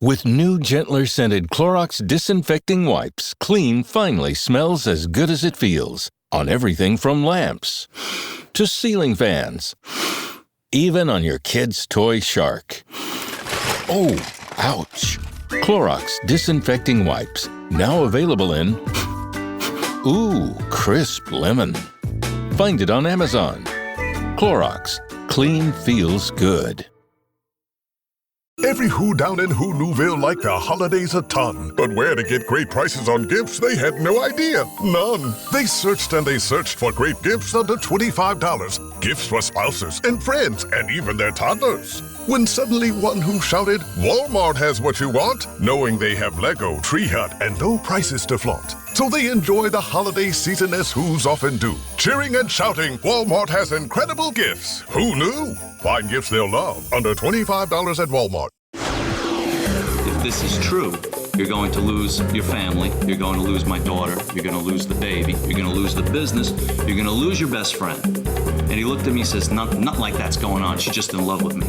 With new, gentler scented Clorox disinfecting wipes, clean finally smells as good as it feels on everything from lamps to ceiling fans, even on your kid's toy shark. Oh, ouch. Clorox disinfecting wipes, now available in crisp lemon. Find it on Amazon. Clorox, clean feels good. Every who down in Who Newville liked the holidays a ton, but where to get great prices on gifts they had no idea. None. They searched and they searched for great gifts under $25. Gifts for spouses and friends and even their toddlers. When suddenly one who shouted, Walmart has what you want, knowing they have Lego, Tree Hut, and low prices to flaunt. So they enjoy the holiday season as Who's often do. Cheering and shouting, Walmart has incredible gifts. Who knew? Find gifts they'll love under $25 at Walmart. If this is true, you're going to lose your family, you're going to lose my daughter, you're going to lose the baby, you're going to lose the business, you're going to lose your best friend. And he looked at me and says, nothing like that's going on. She's just in love with me.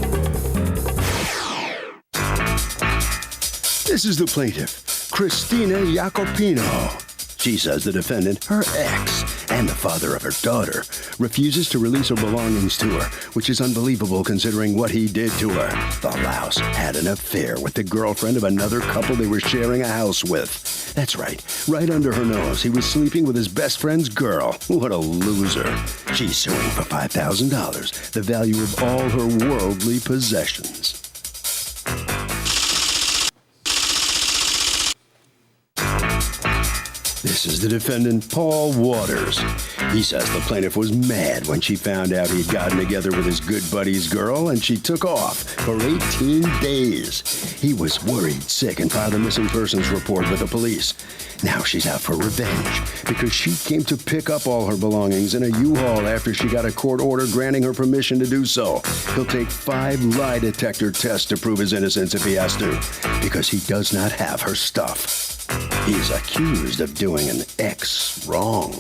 This is the plaintiff, Christina Jacopino. She says the defendant, her ex, and the father of her daughter, refuses to release her belongings to her, which is unbelievable considering what he did to her. The louse had an affair with the girlfriend of another couple they were sharing a house with. That's right under her nose, he was sleeping with his best friend's girl. What a loser. She's suing for $5,000, the value of all her worldly possessions. This is the defendant, Paul Waters. He says the plaintiff was mad when she found out he'd gotten together with his good buddy's girl, and she took off for 18 days. He was worried sick and filed a missing persons report with the police. Now she's out for revenge because she came to pick up all her belongings in a U-Haul after she got a court order granting her permission to do so. He'll take 5 lie detector tests to prove his innocence if he has to, because he does not have her stuff. He's accused of doing an ex wrong.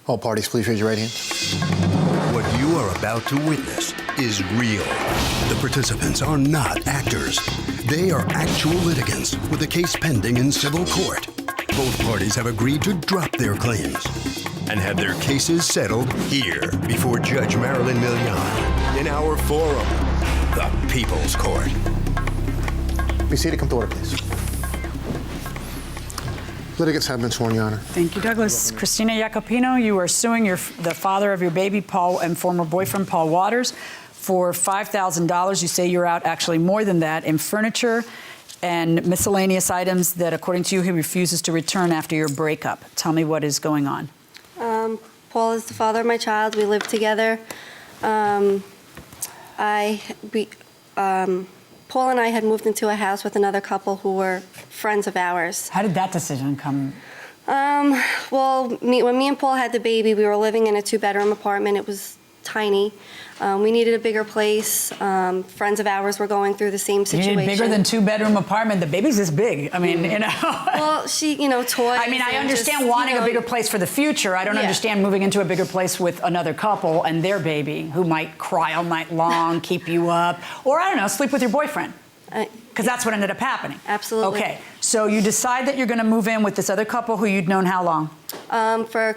All parties, please raise your right hand. What you are about to witness is real. The participants are not actors. They are actual litigants with a case pending in civil court. Both parties have agreed to drop their claims and have their cases settled here before Judge Marilyn Milian in our forum, the People's Court. Be seated. Come to order, please. Litigants have been sworn, Your Honor. Thank you, Douglas. Christina Jacopino, you are suing the father of your baby, Paul, and former boyfriend, Paul Waters, for $5,000. You say you're out actually more than that in furniture and miscellaneous items that, according to you, he refuses to return after your breakup. Tell me what is going on. Paul is the father of my child. We live together. Paul and I had moved into a house with another couple who were friends of ours. How did that decision come? Well, when me and Paul had the baby, we were living in a 2-bedroom apartment. It was tiny. We needed a bigger place. Friends of ours were going through the same situation. You need bigger than 2-bedroom apartment. The baby's this big. I mean, you know. Well, toys. I mean, I understand wanting a bigger place for the future. I don't understand moving into a bigger place with another couple and their baby who might cry all night long, keep you up, or, I don't know, sleep with your boyfriend. Because that's what ended up happening. Absolutely. Okay, so you decide that you're going to move in with this other couple who you'd known how long? For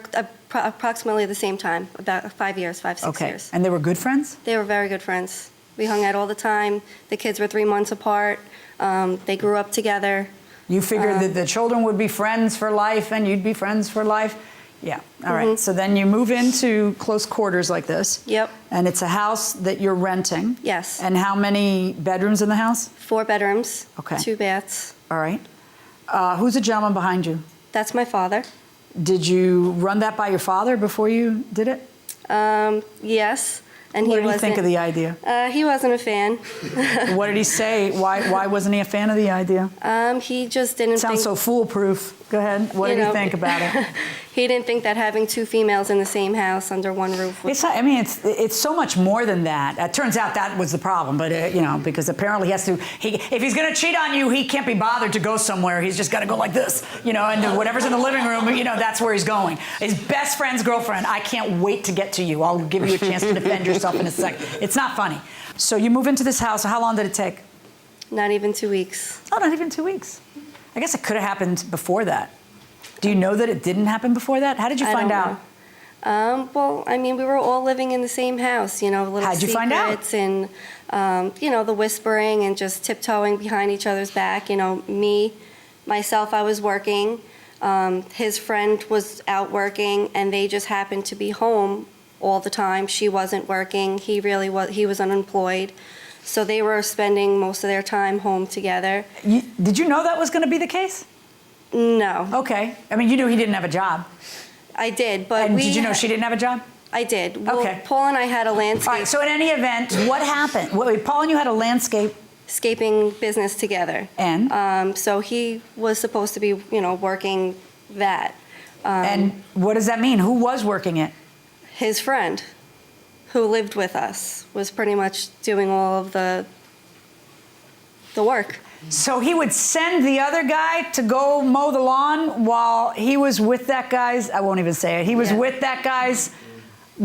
approximately the same time, about 5 years, 6 years. And they were good friends? They were very good friends. We hung out all the time. The kids were 3 months apart. They grew up together. You figured that the children would be friends for life and you'd be friends for life? Yeah, all right. So then you move into close quarters like this. Yep. And it's a house that you're renting. Yes. And how many bedrooms in the house? 4 bedrooms. Okay. 2 baths. All right. Who's the gentleman behind you? That's my father. Did you run that by your father before you did it? Yes. And what did he think of the idea? He wasn't a fan. What did he say? Why wasn't he a fan of the idea? He just didn't Sounds so foolproof. Go ahead. What did he think about it? He didn't think that having two females in the same house under one roof was... It's not, I mean, it's so much more than that. It turns out that was the problem, but you know, because apparently he has to. If he's going to cheat on you, he can't be bothered to go somewhere. He's just got to go like this, you know, and whatever's in the living room, you know, that's where he's going. His best friend's girlfriend. I can't wait to get to you. I'll give you a chance to defend yourself in a second. It's not funny. So you move into this house. How long did it take? Not even 2 weeks. Oh, not even 2 weeks. I guess it could have happened before that. Do you know that it didn't happen before that? How did you find out? Well, I mean, we were all living in the same house, you know, little How'd you find out? secrets and, you know, the whispering and just tiptoeing behind each other's back. You know, myself, I was working. His friend was out working, and they just happened to be home all the time. She wasn't working. He was unemployed. So they were spending most of their time home together. Did you know that was going to be the case? No. Okay. I mean, you knew he didn't have a job. I did, but And did you know she didn't have a job? I did. Well, Okay. Paul and I had a landscape... All right, so in any event, what happened? Wait, Paul and you had a landscaping business together. And? So he was supposed to be, you know, working that. And what does that mean? Who was working it? His friend, who lived with us, was pretty much doing all of the work. So he would send the other guy to go mow the lawn while he was with that guy's, I won't even say it, he was with that guy's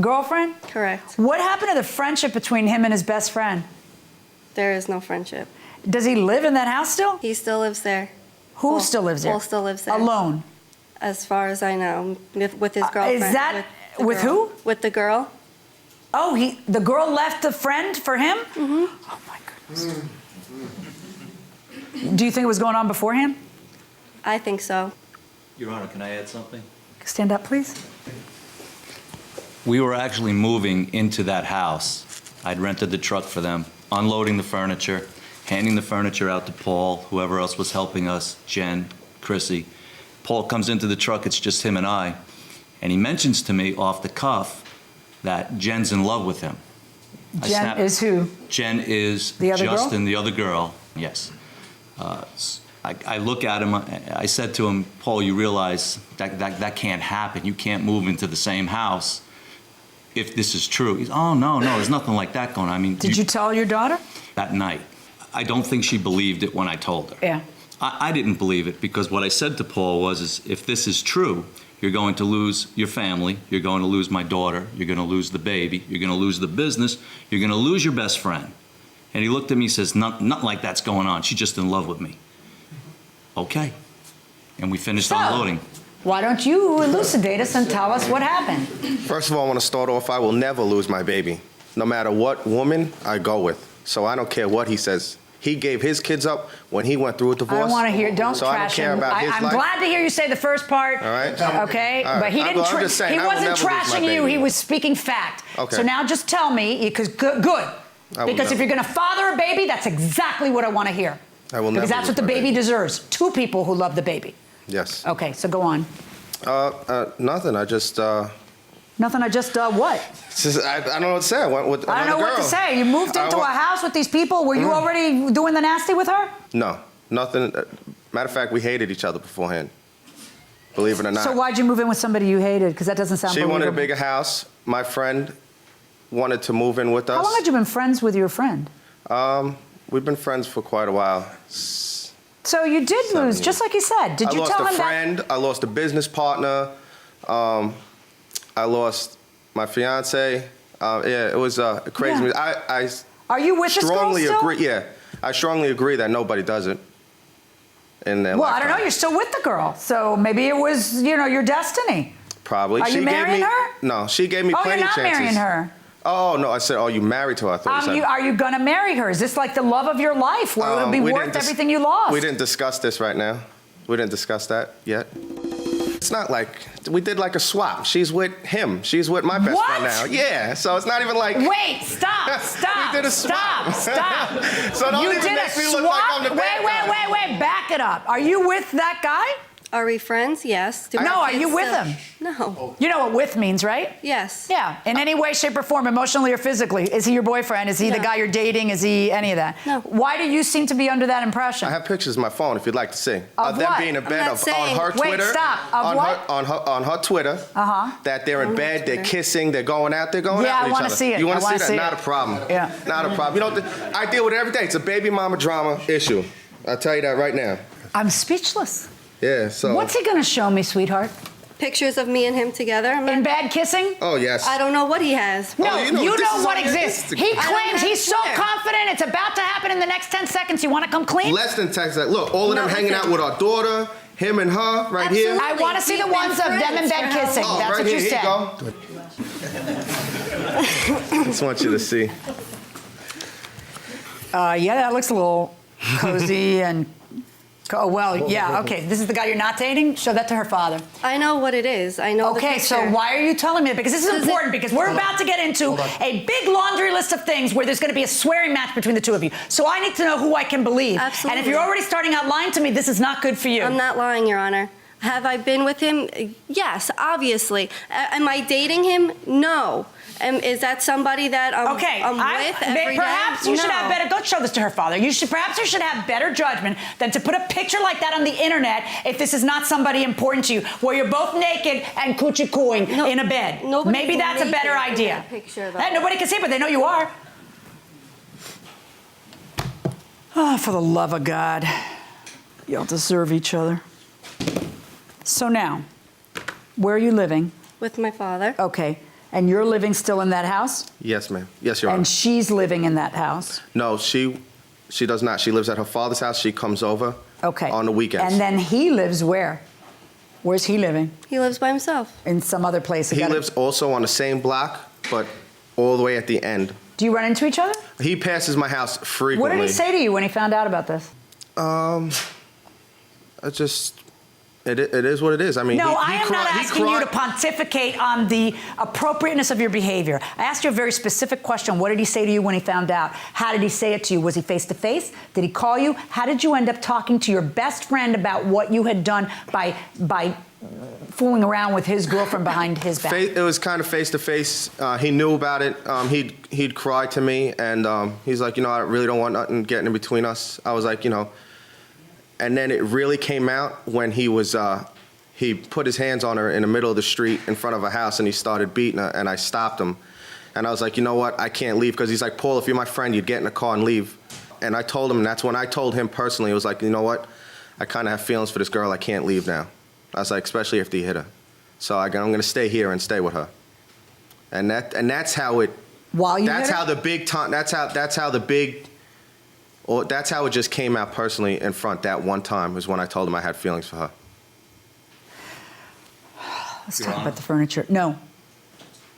girlfriend? Correct. What happened to the friendship between him and his best friend? There is no friendship. Does he live in that house still? He still lives there. Who Paul, still lives there? Paul still lives there. Alone? As far as I know, with his girlfriend. Is that with girl. who? With the girl. Oh, the girl left a friend for him? Mm-hmm. Oh my goodness. Do you think it was going on beforehand? I think so. Your Honor, can I add something? Stand up, please. We were actually moving into that house. I'd rented the truck for them, unloading the furniture, handing the furniture out to Paul, whoever else was helping us, Jen, Chrissy. Paul comes into the truck, it's just him and I, and he mentions to me off the cuff that Jen's in love with him. Jen is who? Jen is the other Justin, girl? the other girl, yes. I look at him, I said to him, Paul, you realize that can't happen. You can't move into the same house if this is true. He's, oh, no, there's nothing like that going on. I mean, Did you tell your daughter? That night. I don't think she believed it when I told her. Yeah. I didn't believe it because what I said to Paul was, if this is true, you're going to lose your family, you're going to lose my daughter, you're going to lose the baby, you're going to lose the business, you're going to lose your best friend. And he looked at me and says, nothing like that's going on. She's just in love with me. Okay. And we finished unloading. Why don't you elucidate us and tell us what happened? First of all, I want to start off, I will never lose my baby, no matter what woman I go with. So I don't care what he says. He gave his kids up when he went through a divorce. I don't want to hear, don't so trash I don't care him. about his I'm life. glad to hear you say the first part. All right. Okay? All right. But he didn't I'm just saying, he I will wasn't never lose my trashing you, baby. he was speaking fact. Okay. So now just tell me, because good. Because if you're going to father a baby, that's exactly what I want to hear. I will never Because that's lose what the my baby deserves. Two people who love the baby. Yes. Okay, so go on. Nothing. I just. Nothing, I just, what? I don't know what to say. I went with I don't know what to say. You moved into a house with these people. Were you already doing the nasty with her? No, nothing. Matter of fact, we hated each other beforehand. Believe it or not. So why'd you move in with somebody you hated? Because that doesn't sound She believable. wanted a bigger house. My friend wanted to move in with us. How long had you been friends with your friend? We've been friends for quite a while. So you did lose, just like you said. Did you tell him I lost a friend. I lost a business partner. I lost my fiance. Yeah, it was crazy. Yeah. Are you with strongly this girl still? agree. Yeah, I strongly agree that nobody does it. In their Well, I don't know. lifetime. You're still with the girl, so maybe it was, your destiny. Probably. Are you marrying her? No, she gave me plenty you're not chances. marrying her. Oh no, I said, oh, you married to her? I thought you said. Are you gonna marry her? Is this like the love of your life, where it'll be worth everything you lost? We didn't discuss this right now. We didn't discuss that yet. It's not like we did like a swap. She's with him. She's with my best friend now. Yeah, so it's not even like. Wait, stop. We did a swap. Stop. So don't You even did make a me look like I'm the swap? bad guy. Wait. Back it up. Are you with that guy? Are we friends? Yes. Do No, our are you kids with still- him? No. You know what with means, right? Yes. Yeah. In any way, shape, or form, emotionally or physically. Is he your boyfriend? Is he the No. guy you're dating? Is he any of that? No. Why do you seem to be under that impression? I have pictures of my phone if you'd like to see. Of them what? being in I'm bed not on saying- her Wait, Twitter. stop. Of on what? on her Twitter. That they're in On her bed, they're Twitter. kissing, they're going out, they're going Yeah, out I with each wanna other. see it. You want I to wanna see that? see Not it. a problem. Yeah. Not a problem. You know, I deal with it every day. It's a baby mama drama issue. I'll tell you that right now. I'm speechless. Yeah. So. What's he going to show me, sweetheart? Pictures of me and him together. In bed kissing? Oh yes. I don't know what he has. No, Oh, you this know is what on your exists. Instagram. He I don't claims have he's so Twitter. confident it's about to happen in the next 10 seconds. You want to come clean? Less than text that. Look, all of them No, hanging listen. out with our daughter, him and her, right here. Absolutely. I want to see the We've been ones of them in friends bed for how kissing. long? That's right what here. you Here said. you go. Just want you to see. Yeah, that looks a little cozy and. Oh, well, yeah, okay. This is the guy you're not dating? Show that to her father. I know what it is. I know the Okay, so picture. why are you telling me that? Because this is Does it- important, because we're about to get into a big laundry list of things where there's going to be a swearing match between the two of you. So I need to know who I can believe. Absolutely. And if you're already starting out lying to me, this is not good for you. I'm not lying, Your Honor. Have I been with him? Yes, obviously. Am I dating him? No. Is that somebody that I'm with every day? Perhaps you should No. have better. Don't show this to her father. Perhaps you should have better judgment than to put a picture like that on the internet if this is not somebody important to you, where you're both naked and coochie cooing No, in a bed. nobody Maybe can that's a make better it in idea. that picture, though. Hey, nobody can see it, but they know you are. Oh, for the love of God, y'all deserve each other. So now, where are you living? With my father. Okay. And you're living still in that house? Yes, ma'am. Yes, Your Honor. And she's living in that house? No, she does not. She lives at her father's house. She comes over Okay. on the weekends. And then he lives where? Where's he living? He lives by himself. In some other place? He lives also on the same block, but all the way at the end. Do you run into each other? He passes my house frequently. What did he say to you when he found out about this? It is what it is. I mean, No, he I am not he asking you to cried- pontificate on the appropriateness of your behavior. I asked you a very specific question. What did he say to you when he found out? How did he say it to you? Was he face to face? Did he call you? How did you end up talking to your best friend about what you had done by fooling around with his girlfriend behind his back? It was kind of face to face. He knew about it. He'd cry to me, and he's like, I really don't want nothing getting in between us. I was like, And then it really came out when he put his hands on her in the middle of the street in front of a house, and he started beating her, and I stopped him. And I was like, you know what, I can't leave, because he's like, Paul, if you're my friend, you'd get in the car and leave. And I told him, and that's when I told him personally, it was like, you know what, I kind of have feelings for this girl, I can't leave now. I was like, especially if he hit her. So I'm going to stay here and stay with her. And that's how it, While you that's hit her? how the big time, that's how it just came out personally in front that one time was when I told him I had feelings for her. Let's talk about the furniture. No.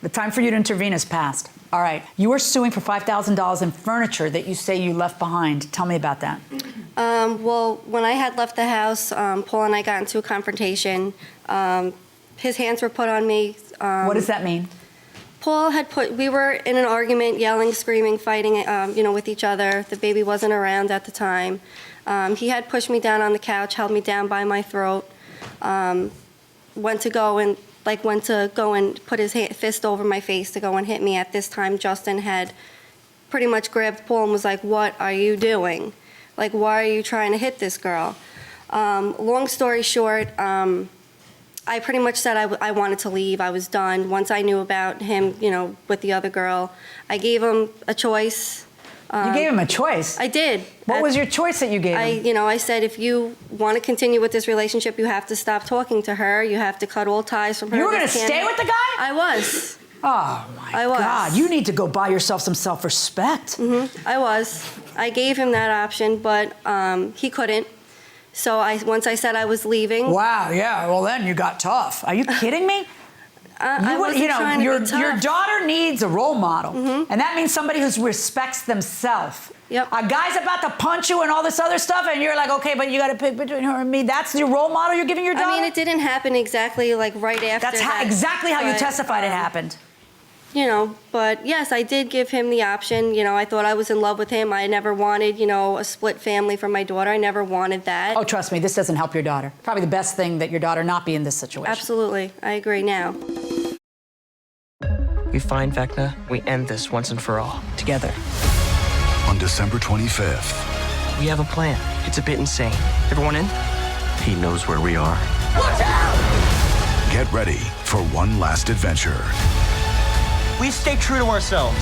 The time for you to intervene has passed. All right. You are suing for $5,000 in furniture that you say you left behind. Tell me about that. Well, when I had left the house, Paul and I got into a confrontation. His hands were put on me. What does that mean? Paul we were in an argument, yelling, screaming, fighting, with each other. The baby wasn't around at the time. He had pushed me down on the couch, held me down by my throat, went to go and put his fist over my face to go and hit me. At this time, Justin had pretty much grabbed Paul and was like, "What are you doing? Like, why are you trying to hit this girl?" Long story short, I pretty much said I wanted to leave. I was done. Once I knew about him, with the other girl, I gave him a choice. You gave him a choice. I did. What was your choice that you gave him? I said, if you want to continue with this relationship, you have to stop talking to her. You have to cut all ties from her. You were going to This can't- stay with the guy? I was. Oh, my I was. God. You need to go buy yourself some self-respect. I was. I gave him that option, but he couldn't. So once I said I was leaving. Wow, yeah. Well, then you got tough. Are you kidding me? I wasn't trying to your be tough. your daughter needs a role model, and that means somebody who respects themselves. Yep. A guy's about to punch you and all this other stuff, and you're like, okay, but you got to pick between her and me. That's your role model you're giving your daughter? I mean, it didn't happen exactly like right after That's that. exactly how you but, testified it happened. But yes, I did give him the option. I thought I was in love with him. I never wanted, a split family for my daughter. I never wanted that. Oh, trust me, this doesn't help your daughter. Probably the best thing that your daughter not be in this situation. Absolutely. I agree now. We find Vecna, we end this once and for all, together. On December 25th. We have a plan. It's a bit insane. Everyone in? He knows where we are. Watch out! Get ready for one last adventure. We stay true to ourselves.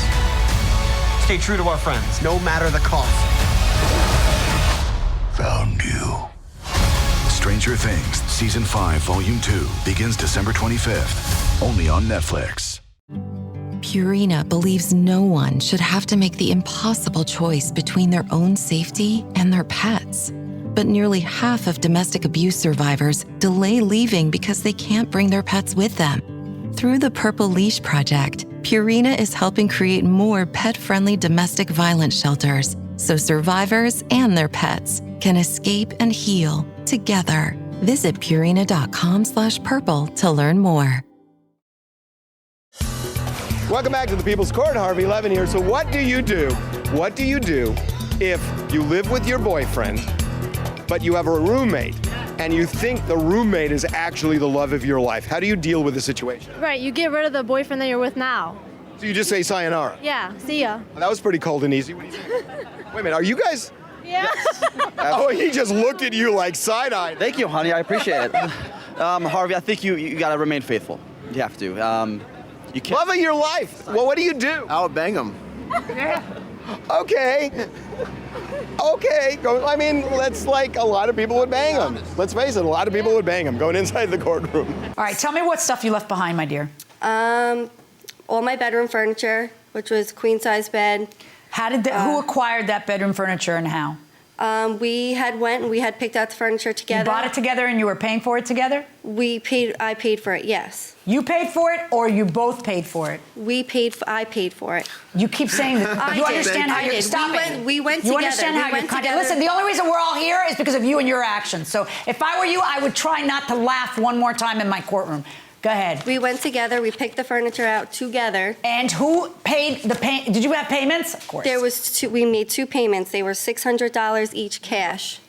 Stay true to our friends, no matter the cost. Found you. Stranger Things, Season 5, Volume 2 begins December 25th, only on Netflix. Purina believes no one should have to make the impossible choice between their own safety and their pets. But nearly half of domestic abuse survivors delay leaving because they can't bring their pets with them. Through the Purple Leash Project, Purina is helping create more pet-friendly domestic violence shelters so survivors and their pets can escape and heal together. Visit Purina.com/purple to learn more. Welcome back to the People's Court. Harvey Levin here. So what do you do? What do you do if you live with your boyfriend, but you have a roommate, and you think the roommate is actually the love of your life? How do you deal with the situation? Right, you get rid of the boyfriend that you're with now. So you just say sayonara? Yeah, see ya. That was pretty cold and easy. What do you think? Wait a minute, are you guys? Yeah. Oh, he just looked at you like side-eyed. Thank you, honey, I appreciate it. Harvey, I think you gotta remain faithful. You have to. You can't. Love of your life. Well, what do you do? I would bang him. Okay. I mean, that's like a lot of people would bang him. Let's face it, a lot of people would bang him going inside the courtroom. All right, tell me what stuff you left behind, my dear. All my bedroom furniture, which was queen-size bed. Who acquired that bedroom furniture and how? We had picked out the furniture together. You bought it together and you were paying for it together? I paid for it, yes. You paid for it or you both paid for it? I paid for it. You keep saying that. You understand how you're stopping. We went you together. Understand how you're together. Listen, the only reason we're all here is because of you and your actions. So if I were you, I would try not to laugh one more time in my courtroom. Go ahead. We went together. We picked the furniture out together. And who paid the pay? Did you have payments? Of course. We made two payments. They were $600 each cash.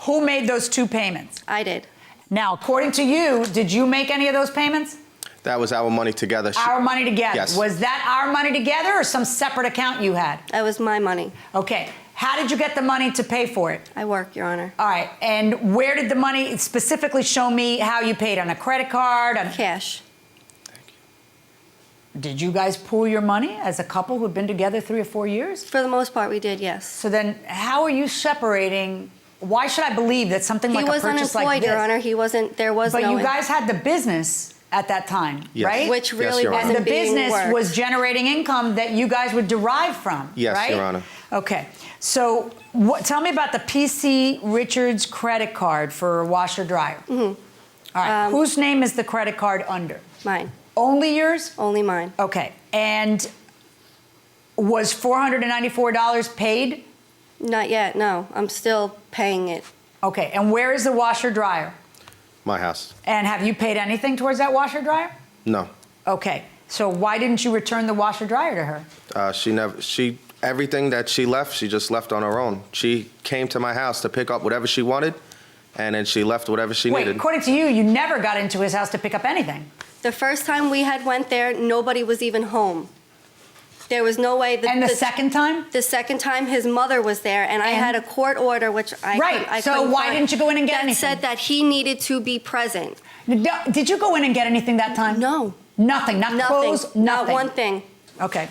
Who made those two payments? I did. Now, according to you, did you make any of those payments? That was our money together. Our money together. Yes. Was that our money together or some separate account you had? That was my money. Okay. How did you get the money to pay for it? I work, Your Honor. All right. And where did the money specifically show me how you paid? On a credit card? Cash. Thank you. Did you guys pool your money as a couple who've been together 3 or 4 years? For the most part, we did, yes. So then how are you separating? Why should I believe that something like a purchase like this? He was unemployed, Your Honor. He wasn't, there was no... But you guys had the business at that time, yes. right? Which really wasn't and the being business worked. was generating income that you guys would derive from, yes, right? Your Honor. Okay. So tell me about the PC Richards credit card for washer dryer. Mm-hmm. All right. Whose name is the credit card under? Mine. Only yours? Only mine. Okay. And was $494 paid? Not yet, no. I'm still paying it. Okay. And where is the washer dryer? My house. And have you paid anything towards that washer dryer? No. Okay. So why didn't you return the washer dryer to her? Everything that she left, she just left on her own. She came to my house to pick up whatever she wanted, and then she left whatever she needed. Wait, according to you, you never got into his house to pick up anything. The first time we had went there, nobody was even home. There was no way. And the second time? The second time, his mother was there, and I had a court order, which I so why didn't you go in and get anything? That said that he needed to be present. Did you go in and get anything that time? No. Nothing? Not clothes? Nothing? Not one thing. Okay.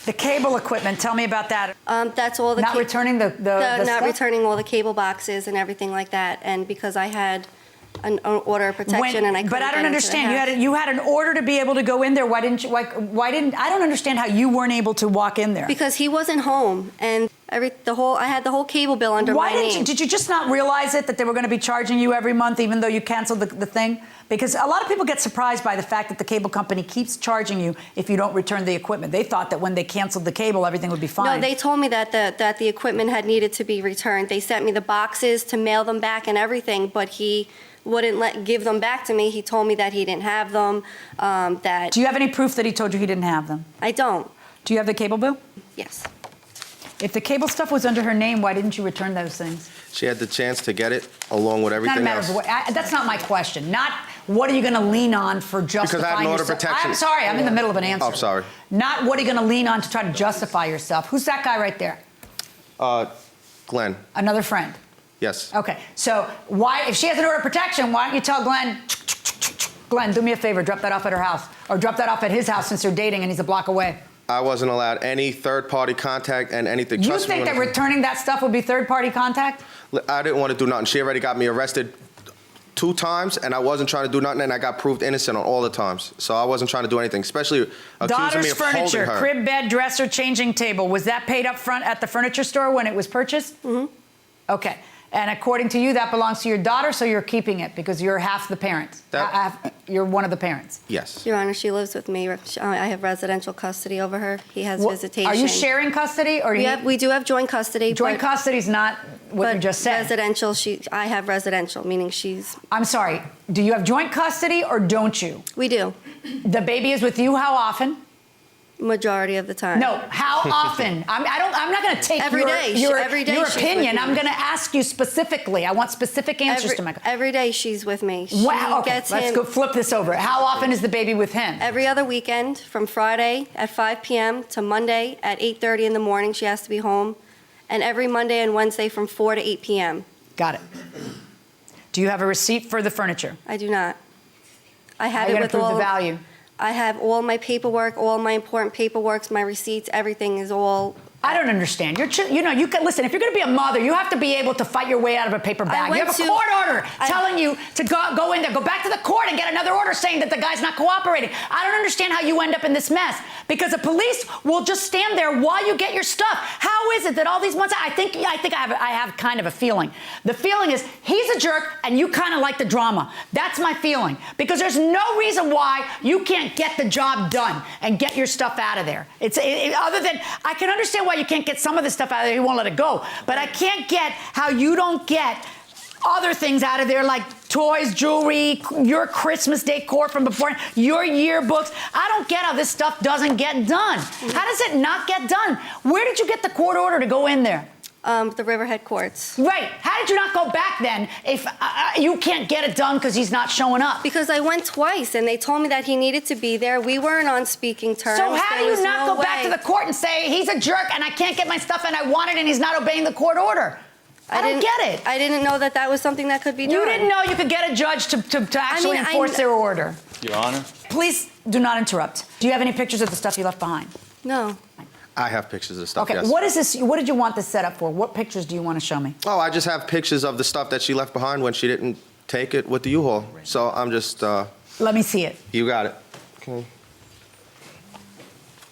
The cable equipment, tell me about that. That's all the... Not returning the Not stuff? returning all the cable boxes and everything like that, and because I had an order of protection and I couldn't But I don't get into the understand. house. You had an order to be able to go in there. Why didn't you? Why didn't? I don't understand how you weren't able to walk in there. Because he wasn't home, and I had the whole cable bill under my name. Did you just not realize that they were going to be charging you every month, even though you canceled the thing? Because a lot of people get surprised by the fact that the cable company keeps charging you if you don't return the equipment. They thought that when they canceled the cable, everything would be fine. No, they told me that the equipment had needed to be returned. They sent me the boxes to mail them back and everything, but he wouldn't give them back to me. He told me that he didn't have them, that... Do you have any proof that he told you he didn't have them? I don't. Do you have the cable bill? Yes. If the cable stuff was under her name, why didn't you return those things? She had the chance to get it along with everything Not a matter else. of what, that's not my question. Not what are you going to lean on for justifying Because I have an order of yourself. protection. I'm sorry, I'm in the middle of an answer. Oh, sorry. Not what are you going to lean on to try to justify yourself. Who's that guy right there? Glenn. Another friend. Yes. Okay, so why, if she has an order of protection, why don't you tell Glenn, Glenn, do me a favor, drop that off at her house, or drop that off at his house since they're dating and he's a block away. I wasn't allowed any third-party contact and anything. You Trust me think when that returning that stuff would be third-party contact? I didn't want to do nothing. She already got me arrested 2 times, and I wasn't trying to do nothing, and I got proved innocent on all the times. So I wasn't trying to do anything, especially accusing Daughter's me of holding furniture, her. crib, bed, dresser, changing table. Was that paid up front at the furniture store when it was purchased? Mm-hmm. Okay. And according to you, that belongs to your daughter, so you're keeping it because you're half the parent. You're one of the parents. Yes. Your Honor, she lives with me. I have residential custody over her. He has visitation. Are you sharing custody? Or we do have joint custody. Joint custody is not what you just said. Residential, I have residential, meaning she's... I'm sorry. Do you have joint custody or don't you? We do. The baby is with you how often? Majority of the time. No, how often? I'm not going to take every day your she's opinion. with me. I'm going to ask you specifically. I want specific answers to my question. Every day she's with me. Wow, okay, let's go flip this over. How often is the baby with him? Every other weekend, from Friday at 5 p.m. to Monday at 8:30 in the morning, she has to be home. And every Monday and Wednesday from 4 to 8 p.m. Got it. Do you have a receipt for the furniture? I do not. I have it with all the value. I have all my paperwork, all my important paperwork, my receipts, everything is all... I don't understand. You can listen. If you're going to be a mother, you have to be able to fight your way out of a paper bag. You have a court order telling you to go in there, go back to the court and get another order saying that the guy's not cooperating. I don't understand how you end up in this mess because the police will just stand there while you get your stuff. How is it that all these months? I think I have kind of a feeling. The feeling is he's a jerk and you kind of like the drama. That's my feeling because there's no reason why you can't get the job done and get your stuff out of there. Other than I can understand why you can't get some of the stuff out of there, you won't let it go. But I can't get how you don't get other things out of there like toys, jewelry, your Christmas decor from before, your yearbooks. I don't get how this stuff doesn't get done. How does it not get done? Where did you get the court order to go in there? The Riverhead courts. Right. How did you not go back then if you can't get it done because he's not showing up? Because I went twice and they told me that he needed to be there. We weren't on speaking terms. So how do you not go back to the court and say he's a jerk and I can't get my stuff and I want it and he's not obeying the court order? I don't get it. I didn't know that was something that could be done. You didn't know you could get a judge to actually enforce their order. Your Honor. Please do not interrupt. Do you have any pictures of the stuff you left behind? No. I have pictures of stuff, okay, yes. what is this? What did you want this set up for? What pictures do you want to show me? Oh, I just have pictures of the stuff that she left behind when she didn't take it with the U-Haul. So I'm just... Let me see it. You got it. Okay.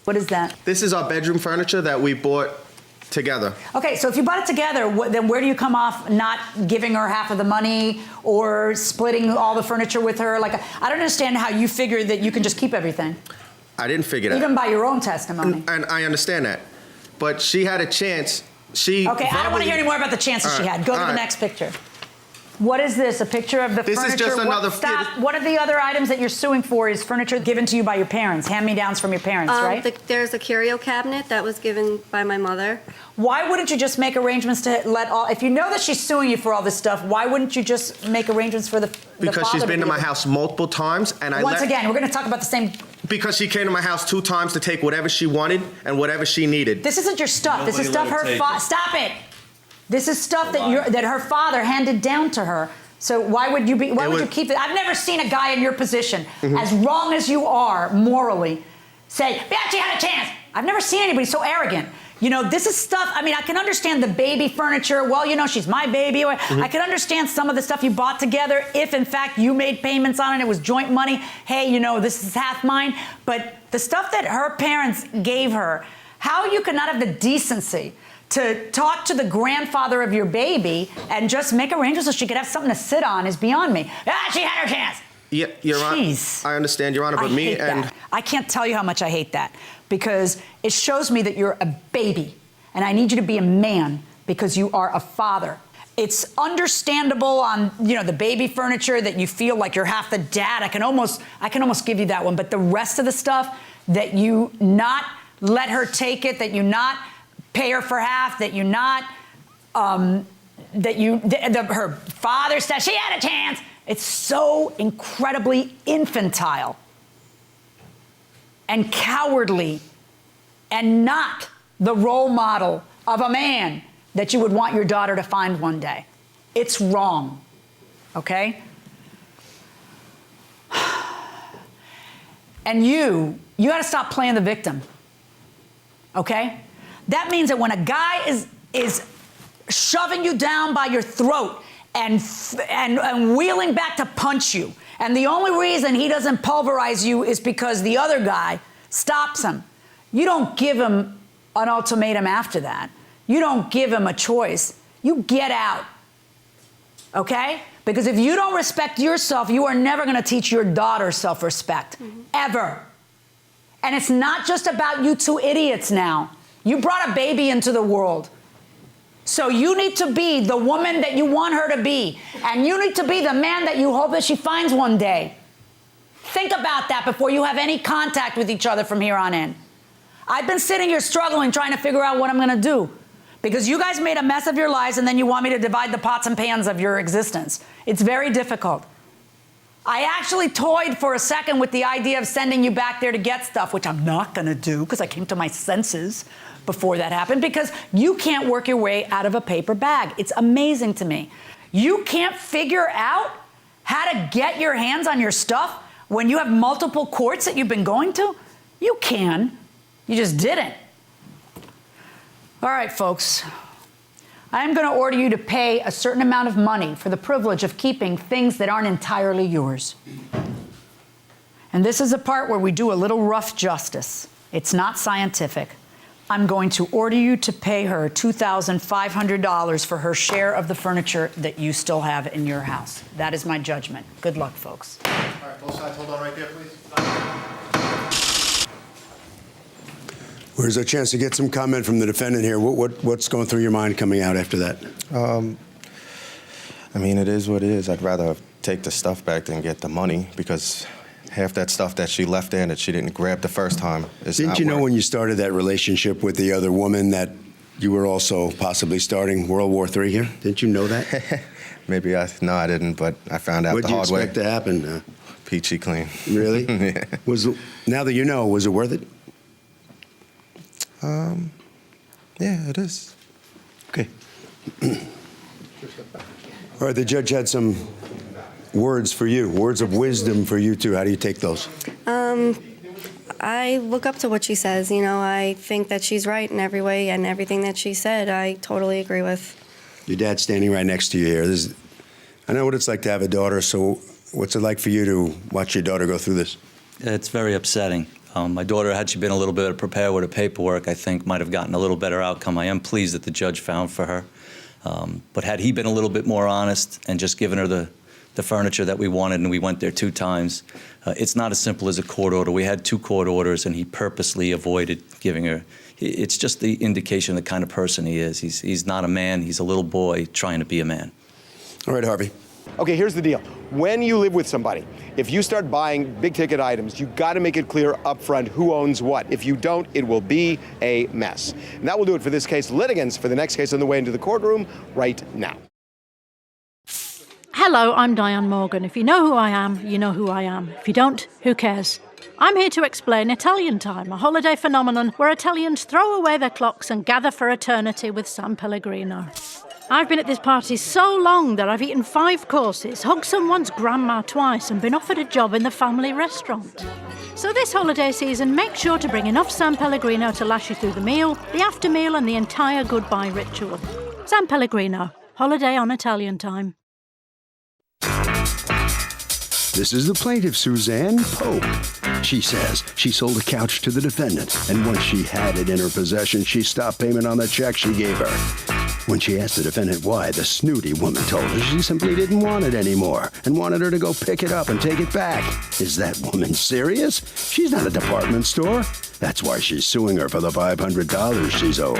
What is that? This is our bedroom furniture that we bought together. Okay, so if you bought it together, then where do you come off not giving her half of the money or splitting all the furniture with her? Like, I don't understand how you figure that you can just keep everything. I didn't figure that. Even by your own testimony. And I understand that. But she had a chance. Okay, I don't want to hear any more about the chances she had. Go to the next picture. What is this? A picture of the furniture? This is just another... Stop. What are the other items that you're suing for? Is furniture given to you by your parents? Hand-me-downs from your parents, right? There's a curio cabinet that was given by my mother. Why wouldn't you just make arrangements to let all... If you know that she's suing you for all this stuff, why wouldn't you just make arrangements for the Because she's been to my house multiple times, and Once again, we're going to talk about the same... Because she came to my house 2 times to take whatever she wanted and whatever she needed. This isn't your stuff. This is stuff Stop it. This is stuff that her father handed down to her. So why would you keep it? I've never seen a guy in your position, as wrong as you are morally, say, yeah, she had a chance. I've never seen anybody so arrogant. You know, this is stuff, I mean, I can understand the baby furniture. Well, you know, she's my baby. I can understand some of the stuff you bought together if, in fact, you made payments on it. It was joint money. Hey, you know, this is half mine. But the stuff that her parents gave her, how you could not have the decency to talk to the grandfather of your baby and just make arrangements so she could have something to sit on is beyond me. She had her chance. Yeah, Your Honor. I understand, Your Honor, but me and... I can't tell you how much I hate that because it shows me that you're a baby and I need you to be a man because you are a father. It's understandable on, the baby furniture that you feel like you're half the dad. I can almost give you that one. But the rest of the stuff, that you not let her take it, that you not pay her for half, that you not, her father said she had a chance. It's so incredibly infantile and cowardly and not the role model of a man that you would want your daughter to find one day. It's wrong, okay? And you got to stop playing the victim, okay? That means that when a guy is shoving you down by your throat and wheeling back to punch you, and the only reason he doesn't pulverize you is because the other guy stops him, you don't give him an ultimatum after that. You don't give him a choice. You get out, okay? Because if you don't respect yourself, you are never going to teach your daughter self-respect, ever. And it's not just about you two idiots now. You brought a baby into the world. So you need to be the woman that you want her to be. And you need to be the man that you hope that she finds one day. Think about that before you have any contact with each other from here on in. I've been sitting here struggling, trying to figure out what I'm going to do. Because you guys made a mess of your lives and then you want me to divide the pots and pans of your existence. It's very difficult. I actually toyed for a second with the idea of sending you back there to get stuff, which I'm not going to do because I came to my senses before that happened, because you can't work your way out of a paper bag. It's amazing to me. You can't figure out how to get your hands on your stuff when you have multiple courts that you've been going to? You can. You just didn't. All right, folks. I am going to order you to pay a certain amount of money for the privilege of keeping things that aren't entirely yours. And this is the part where we do a little rough justice. It's not scientific. I'm going to order you to pay her $2,500 for her share of the furniture that you still have in your house. That is my judgment. Good luck, folks. All right, both sides, hold on right there, please. Where's a chance to get some comment from the defendant here? What's going through your mind coming out after that? I mean, it is what it is. I'd rather take the stuff back than get the money, because half that stuff that she left there that she didn't grab the first time is Didn't you know when you started that relationship with the other woman that you were also possibly starting World War III here? Didn't you know that? Maybe no, I didn't, but I found out the hard way. What'd you expect to happen? Peachy clean. Really? Yeah. Now that you know, was it worth it? Yeah, it is. Okay. All right, the judge had some words for you, words of wisdom for you too. How do you take those? I look up to what she says. I think that she's right in every way, and everything that she said, I totally agree with. Your dad's standing right next to you here. I know what it's like to have a daughter, so what's it like for you to watch your daughter go through this? It's very upsetting. My daughter, had she been a little bit prepared with her paperwork, I think might have gotten a little better outcome. I am pleased that the judge found for her. But had he been a little bit more honest and just given her the furniture that we wanted, and we went there 2 times, it's not as simple as a court order. We had 2 court orders, and he purposely avoided giving her. It's just the indication of the kind of person he is. He's not a man. He's a little boy trying to be a man. All right, Harvey. Okay, here's the deal. When you live with somebody, if you start buying big-ticket items, you got to make it clear up front who owns what. If you don't, it will be a mess. And that will do it for this case. Litigants for the next case on the way into the courtroom right now. Hello, I'm Diane Morgan. If you know who I am, you know who I am. If you don't, who cares? I'm here to explain Italian Time, a holiday phenomenon where Italians throw away their clocks and gather for eternity with San Pellegrino. I've been at this party so long that I've eaten 5 courses, hugged someone's grandma twice, and been offered a job in the family restaurant. So this holiday season, make sure to bring enough San Pellegrino to last you through the meal, the after meal, and the entire goodbye ritual. San Pellegrino, holiday on Italian Time. This is the plaintiff, Suzanne Pope. She says she sold a couch to the defendant, and once she had it in her possession, she stopped payment on the check she gave her. When she asked the defendant why, the snooty woman told her she simply didn't want it anymore and wanted her to go pick it up and take it back. Is that woman serious? She's not a department store. That's why she's suing her for the $500 she's owed.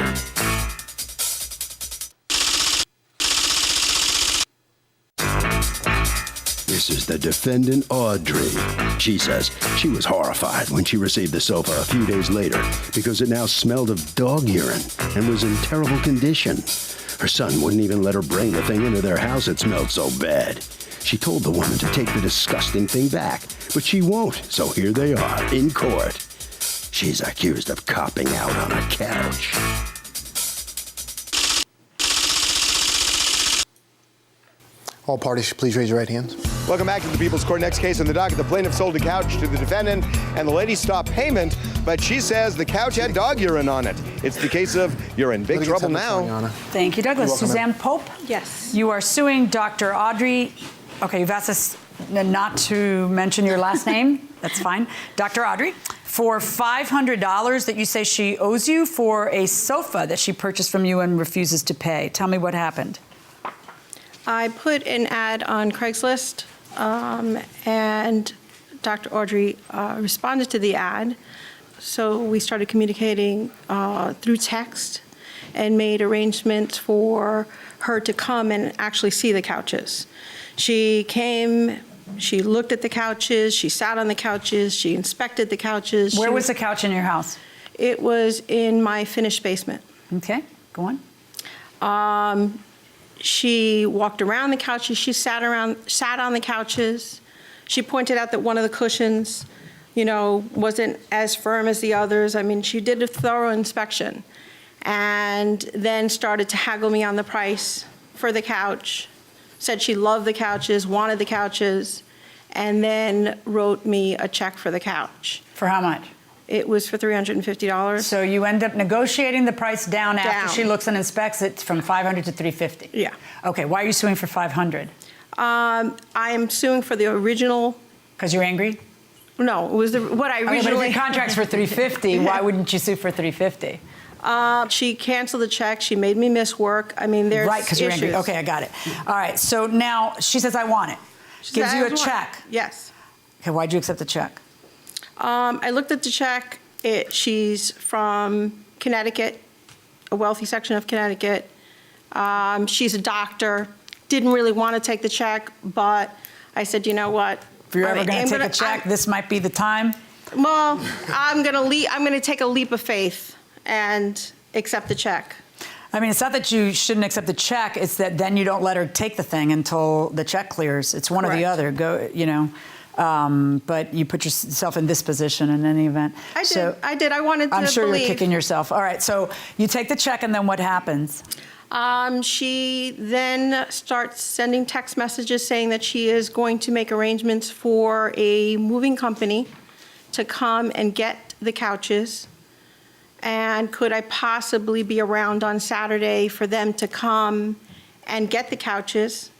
This is the defendant, Audrey. She says she was horrified when she received the sofa a few days later because it now smelled of dog urine and was in terrible condition. Her son wouldn't even let her bring the thing into their house. It smelled so bad. She told the woman to take the disgusting thing back, but she won't. So here they are in court. She's accused of copping out on a couch. All parties, please raise your right hands. Welcome back to the People's Court. Next case on the docket. The plaintiff sold a couch to the defendant, and the lady stopped payment, but she says the couch had dog urine on it. It's the case of you're in big trouble now. Thank you, Douglas. Welcome, Suzanne Pope? Yes. You are suing Dr. Audrey. Okay, you've asked us not to mention your last name. That's fine. Dr. Audrey, for $500 that you say she owes you for a sofa that she purchased from you and refuses to pay. Tell me what happened. I put an ad on Craigslist, and Dr. Audrey responded to the ad. So we started communicating through text and made arrangements for her to come and actually see the couches. She came, she looked at the couches, she sat on the couches, she inspected the couches. Where was the couch in your house? It was in my finished basement. Okay, go on. She walked around the couches. She sat on the couches. She pointed out that one of the cushions, wasn't as firm as the others. I mean, she did a thorough inspection and then started to haggle me on the price for the couch, said she loved the couches, wanted the couches, and then wrote me a check for the couch. For how much? It was for $350. So you end up negotiating the price down after she looks and inspects it from $500 to $350. Yeah. Okay, why are you suing for $500? I'm suing for the original. Because you're angry? No, it was what I originally. But if your contract's for $350, why wouldn't you sue for $350? She canceled the check. She made me miss work. I mean, there's right, because you're angry. Okay, I got it. All right, so now she says, I want it. Gives you a check. Yes. Okay, why'd you accept the check? I looked at the check. She's from Connecticut, a wealthy section of Connecticut. She's a doctor. Didn't really want to take the check, but I said, you know what? If you're ever going to take a check, this might be the time. Well, I'm going to take a leap of faith and accept the check. I mean, it's not that you shouldn't accept the check. It's that then you don't let her take the thing until the check clears. It's one or the other. But you put yourself in this position in any event. I did. I wanted to I'm sure believe. You're kicking yourself. All right, so you take the check, and then what happens? She then starts sending text messages saying that she is going to make arrangements for a moving company to come and get the couches. And could I possibly be around on Saturday for them to come and get the couches?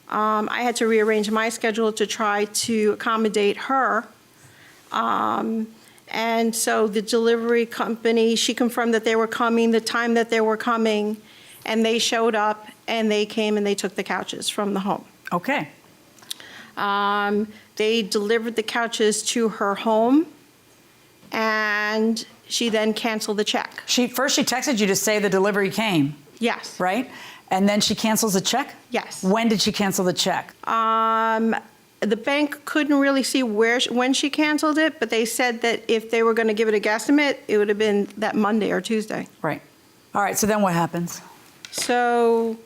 I had to rearrange my schedule to try to accommodate her. And so the delivery company, she confirmed that they were coming, the time that they were coming, and they showed up, and they came and they took the couches from the home. Okay. They delivered the couches to her home, and she then canceled the check. First she texted you to say the delivery came. Yes. Right? And then she cancels the check? Yes. When did she cancel the check? The bank couldn't really see when she canceled it, but they said that if they were going to give it a guesstimate, it would have been that Monday or Tuesday. Right. All right, so then what happens? So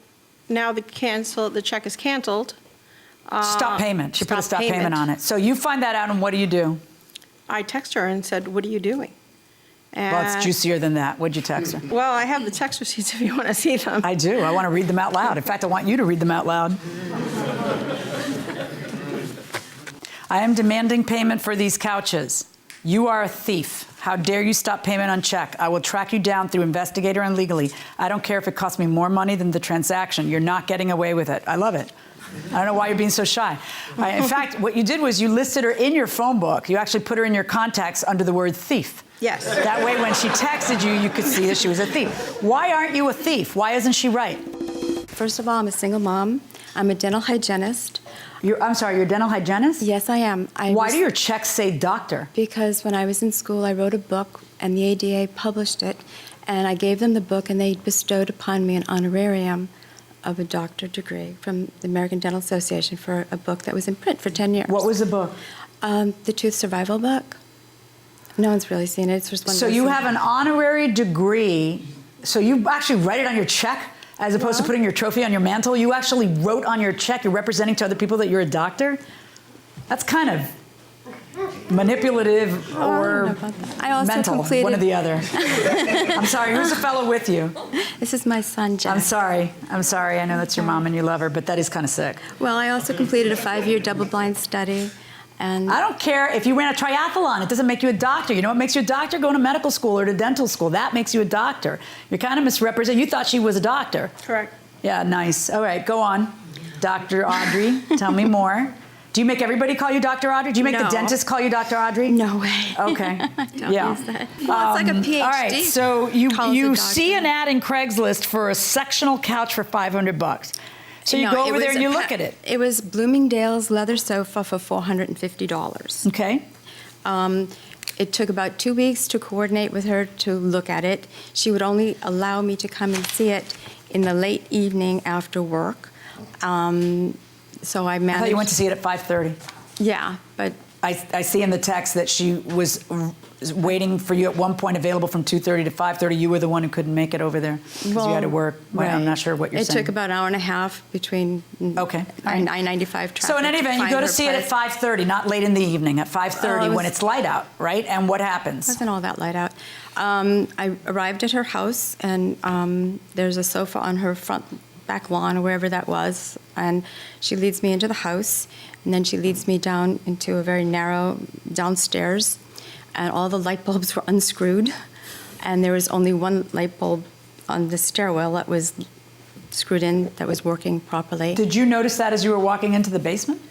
now the check is canceled. Stop payment. She put a stop payment on it. So you find that out, and what do? I text her and said, what are you doing? Well, it's juicier than that. What'd you text her? Well, I have the text receipts if you want to see them. I do. I want to read them out loud. In fact, I want you to read them out loud. I am demanding payment for these couches. You are a thief. How dare you stop payment on check? I will track you down through investigator and legally. I don't care if it costs me more money than the transaction. You're not getting away with it. I love it. I don't know why you're being so shy. In fact, what you did was you listed her in your phone book. You actually put her in your contacts under the word thief. Yes. That way, when she texted you, you could see that she was a thief. Why aren't you a thief? Why isn't she right? First of all, I'm a single mom. I'm a dental hygienist. I'm sorry, you're a dental hygienist? Yes, I am. Why do your checks say doctor? Because when I was in school, I wrote a book, and the ADA published it, and I gave them the book, and they bestowed upon me an honorarium of a doctorate degree from the American Dental Association for a book that was in print for 10 years. What was the book? The Tooth Survival book. No one's really seen it. It's just one of So those you things. have an honorary degree. So you actually write it on your check as opposed to putting your trophy on your mantle. You actually wrote on your check, you're representing to other people that you're a doctor. That's kind of manipulative or I also mental, completed- one or the other. I'm sorry, who's the fellow with you? This is my son, Jack. I'm sorry. I know that's your mom and you love her, but that is kind of sick. Well, I also completed a 5-year double-blind study. And I don't care if you ran a triathlon. It doesn't make you a doctor. You know what makes you a doctor? Going to medical school or to dental school. That makes you a doctor. You're kind of misrepresented. You thought she was a doctor. Correct. Yeah, nice. All right, go on. Dr. Audrey, tell me more. Do you make everybody call you Dr. Audrey? Do you make the No. dentist call you Dr. Audrey? No way. Okay. Don't Yeah. use that. Well, it's like a PhD. All right, so you calls a doctor. see an ad in Craigslist for a sectional couch for $500. So you No, go it over there was and you a look at it. It was Bloomingdale's leather sofa for $450. Okay. It took about 2 weeks to coordinate with her to look at it. She would only allow me to come and see it in the late evening after work. So I managed. I thought you went to see it at 5:30. Yeah, but I see in the text that she was waiting for you at one point, available from 2:30 to 5:30. You were the one who couldn't make it over there because you had to work. Well, I'm not sure what you're saying. It took about an hour and a half between I-95 traffic. So in any event, you find go to her see it at place. 5:30, not late in the evening, at 5:30 Oh, it when was- it's light out, right? And what happens? It wasn't all that light out. I arrived at her house, and there's a sofa on her back lawn or wherever that was, and she leads me into the house, and then she leads me down into a very narrow downstairs, and all the light bulbs were unscrewed, and there was only one light bulb on the stairwell that was screwed in, that was working properly. Did you notice that as you were walking into the basement?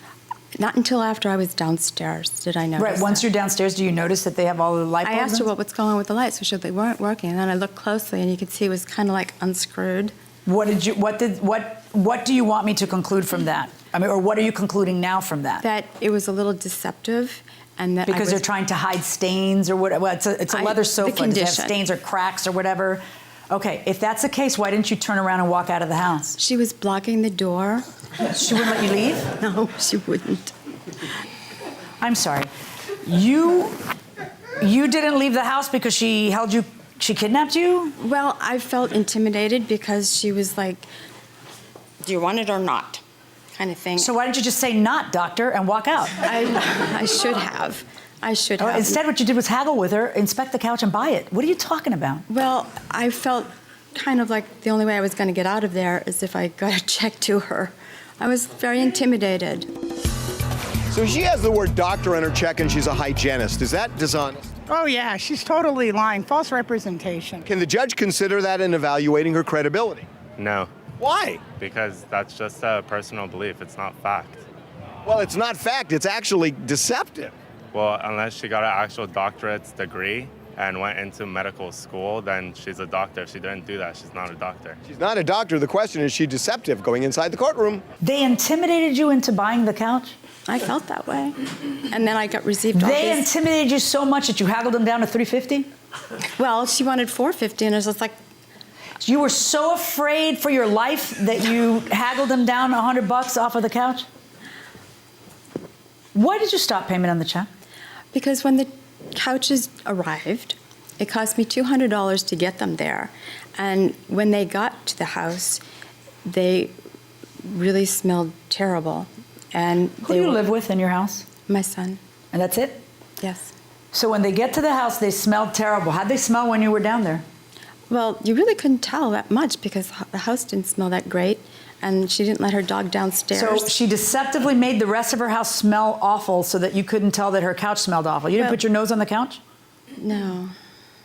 Not until after I was downstairs did I notice. Right, once you're downstairs, do you notice that they have all the light bulbs? I asked her in? what's going on with the lights, so she said they weren't working, and then I looked closely, and you could see it was kind of like unscrewed. What do you want me to conclude from that? I mean, or what are you concluding now from that? That it was a little deceptive, and that Because they're trying to hide stains or whatever. Well, it's a leather sofa. Does it have condition. stains or cracks or whatever? Okay, if that's the case, why didn't you turn around and walk out of the house? She was blocking the door. She wouldn't let you leave? No, she wouldn't. I'm sorry. You didn't leave the house because she held you, she kidnapped you? Well, I felt intimidated because she was like, do you want it or not? Kind of thing. So why didn't you just say not, doctor, and walk out? I should have. I should have. Instead, what you did was haggle with her, inspect the couch, and buy it. What are you talking about? Well, I felt kind of like the only way I was going to get out of there is if I got a check to her. I was very intimidated. So she has the word doctor on her check and she's a hygienist. Is that dishonest? Oh, yeah, she's totally lying. False representation. Can the judge consider that in evaluating her credibility? No. Why? Because that's just a personal belief. It's not fact. Well, it's not fact. It's actually deceptive. Well, unless she got an actual doctorate's degree and went into medical school, then she's a doctor. If she didn't do that, she's not a doctor. She's not a doctor. The question is, she deceptive going inside the courtroom? They intimidated you into buying the couch? I felt that way. And then I got received all They these- intimidated you so much that you haggled them down to $350? Well, she wanted $450, and I was just like... You were so afraid for your life that you haggled them down $100 off of the couch? Why did you stop payment on the check? Because when the couches arrived, it cost me $200 to get them there. And when they got to the house, they really smelled terrible. And Who do you live with in your house? My son. And that's it? Yes. So when they get to the house, they smelled terrible. How'd they smell when you were down there? Well, you really couldn't tell that much because the house didn't smell that great, and she didn't let her dog downstairs. So she deceptively made the rest of her house smell awful so that you couldn't tell that her couch smelled awful. You didn't put your nose on the couch? No.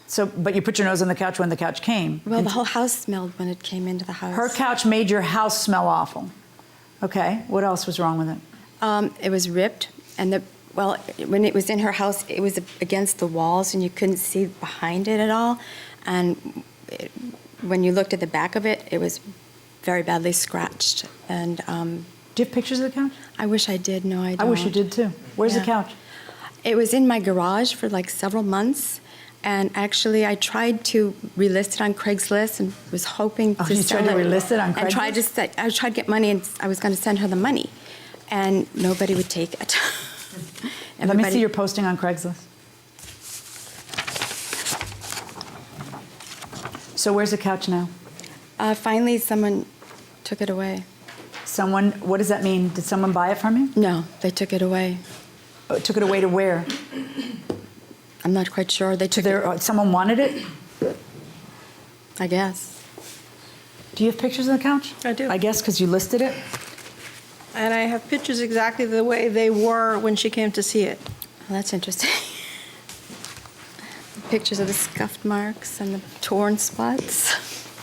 So, but you put your nose on the couch when the couch came. Well, the whole house smelled when it came into the house. Her couch made your house smell awful. Okay, what else was wrong with it? It was ripped, and when it was in her house, it was against the walls, and you couldn't see behind it at all. And when you looked at the back of it, it was very badly scratched. And do you have pictures of the couch? I wish I did. No, I don't. I wish you did too. Where's the couch? It was in my garage for like several months, And actually, I tried to relist it on Craigslist and was hoping to you sell tried to it. relist it on And I tried to get money, and I was going to send her the money, and nobody would take it. Let me see your posting on Craigslist. So where's the couch now? Finally, someone took it away. Someone, what does that mean? Did someone buy it from you? No, they took it away. Oh, took it away to where? I'm not quite sure. They took it. Someone wanted it? I guess. Do you have pictures of the couch? I do. I guess because you listed it? And I have pictures exactly the way they were when she came to see it. Well, that's interesting. Pictures of the scuffed marks and the torn spots.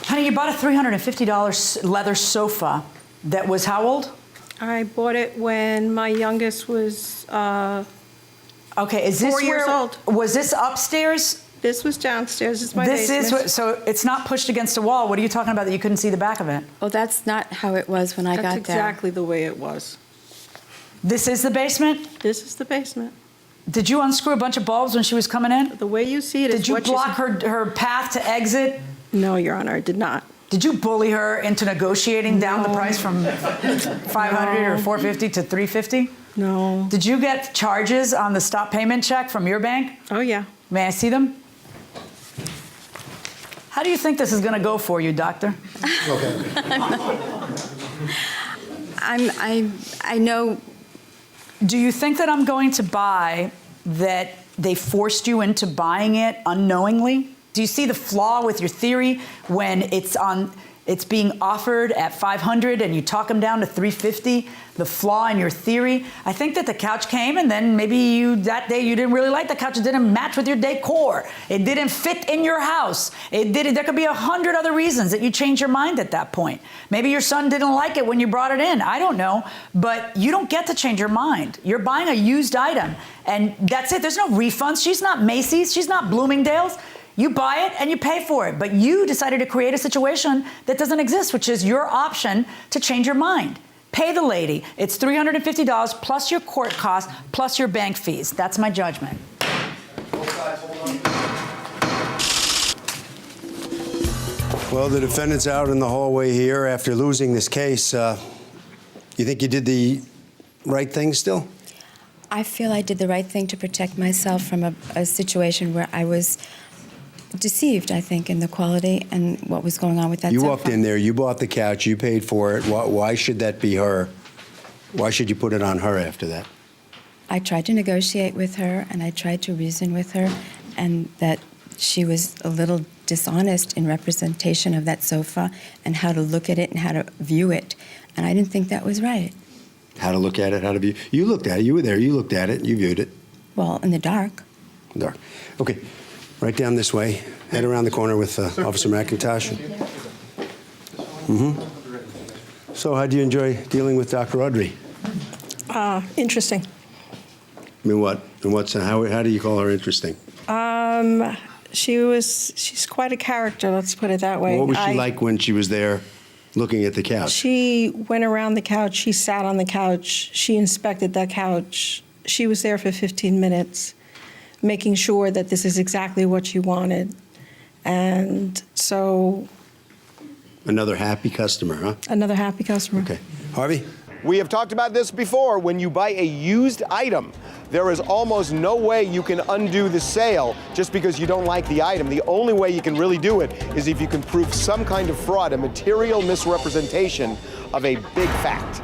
Honey, you bought a $350 leather sofa that was how old? I bought it when my youngest was okay, is this 4 years old. Was this upstairs? This was downstairs. This is my basement. So it's not pushed against a wall. What are you talking about that you couldn't see the back of it? Well, that's not how it was when I got there. That's exactly the way it was. This is the basement? This is the basement. Did you unscrew a bunch of bulbs when she was coming in? The way you see it is Did you what block her path to exit? No, Your Honor, I did not. Did you bully her into negotiating down the price from $500 or $450 to $350? No. Did you get charges on the stop payment check from your bank? Oh, yeah. May I see them? How do you think this is going to go for you, doctor? Okay. I know. Do you think that I'm going to buy that they forced you into buying it unknowingly? Do you see the flaw with your theory when it's being offered at $500 and you talk them down to $350? The flaw in your theory? I think that the couch came and then maybe that day you didn't really like the couch. It didn't match with your decor. It didn't fit in your house. There could be 100 other reasons that you changed your mind at that point. Maybe your son didn't like it when you brought it in. I don't know. But you don't get to change your mind. You're buying a used item and that's it. There's no refunds. She's not Macy's. She's not Bloomingdale's. You buy it and you pay for it. But you decided to create a situation that doesn't exist, which is your option to change your mind. Pay the lady. It's $350 plus your court costs plus your bank fees. That's my judgment. Well, the defendant's out in the hallway here after losing this case. You think you did the right thing still? I feel I did the right thing to protect myself from a situation where I was deceived, I think, in the quality and what was going on with that You sofa. walked in there, you bought the couch, you paid for it. Why should that be her? Why should you put it on her after that? I tried to negotiate with her, and I tried to reason with her, and that she was a little dishonest in representation of that sofa and how to look at it and how to view it. And I didn't think that was right. How to look at it, how to view. You looked at it, you were there, you looked at it, you viewed it. Well, in the dark. Dark. Okay, right down this way. Head around the corner with Officer McIntosh. So how'd you enjoy dealing with Dr. Audrey? Interesting. I mean, what? And how do you call her interesting? She's quite a character, let's put it that way. What was she like when she was there looking at the couch? She went around the couch, she sat on the couch, she inspected that couch. She was there for 15 minutes, making sure that this is exactly what she wanted. And so... Another happy customer, huh? Another happy customer. Okay. Harvey? We have talked about this before. When you buy a used item, there is almost no way you can undo the sale just because you don't like the item. The only way you can really do it is if you can prove some kind of fraud, a material misrepresentation of a big fact.